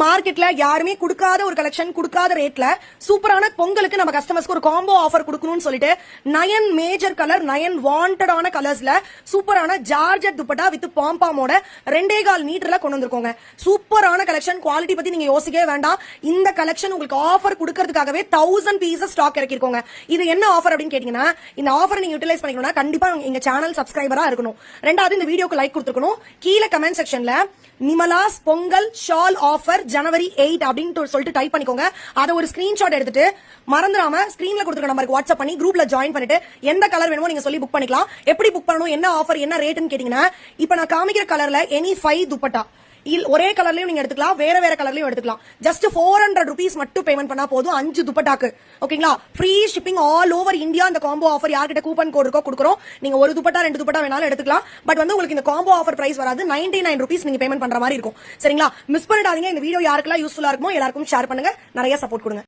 மார்க்கெட்ல யாருமே கொடுக்காத ஒரு கலெக்ஷன், கொடுக்காத ரேட்ல சூப்பரான பொங்கலுக்கு நம்ம கஸ்டமர்ஸ்க்கு ஒரு காம்போ ஆஃபர் கொடுக்கணும்னு சொல்லிட்டு 9 மேஜர் கலர், 9 வாண்டடான கலர்ஸ்ல சூப்பரான ஜார்ஜெட் துப்பட்டா வித் பாம்பாமோட 2.25 மீட்டர்ல கொண்டு வந்திருக்கோங்க. சூப்பரான கலெக்ஷன். குவாலிட்டி பத்தி நீங்க யோசிக்கவே வேண்டாம். இந்த கலெக்ஷன் உங்களுக்கு ஆஃபர் கொடுக்கறதுக்காகவே 1000 பீசஸ் ஸ்டாக் இறக்கிருக்கோங்க. இது என்ன ஆஃபர் அப்படின்னு கேட்டீங்கன்னா, இந்த ஆஃபர் நீங்க யூட்டிலைஸ் பண்ணிக்கணும்னா கண்டிப்பா எங்க சேனல் சப்ஸ்கிரைபரா இருக்கணும். ரெண்டாவது இந்த வீடியோக்கு லைக் கொடுத்துருக்கணும். கீழே கமெண்ட் செக்ஷன்ல நிமலாஸ் பொங்கல் ஷால் ஆஃபர் ஜனவரி 8 அப்படின்னு சொல்லிட்டு டைப் பண்ணிக்கோங்க. அதை ஒரு ஸ்கிரீன்ஷாட் எடுத்துட்டு மறந்துடாம ஸ்கிரீன்ல கொடுத்துருக்க நம்பருக்கு வாட்ஸ்அப் பண்ணி குரூப்ல ஜாயின் பண்ணிட்டு எந்த கலர் வேணுமோ நீங்க சொல்லி புக் பண்ணிக்கலாம். எப்படி புக் பண்ணணும், என்ன ஆஃபர், என்ன ரேட்னு கேட்டீங்கன்னா, இப்ப நான் காமிக்கிற கலர்ல எனி 5 துப்பட்டா ஒரே கலர்லயும் நீங்க எடுத்துக்கலாம், வேற வேற கலர்லயும் எடுத்துக்கலாம். ஜஸ்ட் 400 rupees மட்டும் பேமெண்ட் பண்ணா போதும் 5 துப்பட்டாக்கு. ஓகேங்களா? Free shipping all over India. இந்த காம்போ ஆஃபர் யார்கிட்ட கூப்பன் கோட் இருக்கோ கொடுக்குறோம். நீங்க ஒரு துப்பட்டா 2 துப்பட்டா வேணாலும் எடுத்துக்கலாம். பட் உங்களுக்கு இந்த காம்போ ஆஃபர் பிரைஸ் வராது. 99 rupees நீங்க பேமெண்ட் பண்ற மாதிரி இருக்கும். சரிங்களா? மிஸ் பண்ணிடாதீங்க. இந்த வீடியோ யாருக்கெல்லாம் யூஸ்ஃபுல்லா இருக்குமோ எல்லாருக்கும் ஷேர் பண்ணுங்க. நிறைய சப்போர்ட் கொடுங்க.